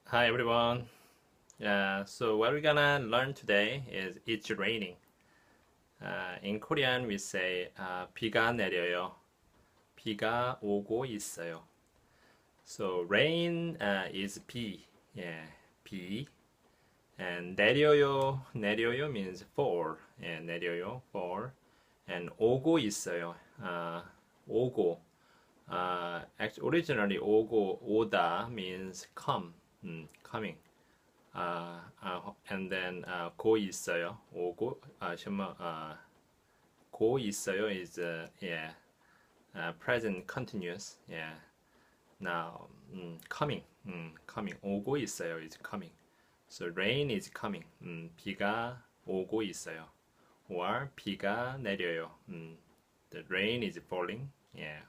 Hi everyone. So what we're gonna learn today is it's raining. In Korean we say 비가 내려요. 비가 오고 있어요. So rain is 비. Yeah, 비. And 내려요 means fall. Yeah, 내려요, fall. And 오고 있어요. 오고. Actually, originally 오고 오다 means come, coming. And then 고 있어요. 오고 고 있어요 is yeah present continuous. Yeah. Now coming. Coming. 오고 있어요 is coming. So rain is coming. 비가 오고 있어요. Or 비가 내려요. The rain is falling. Yeah.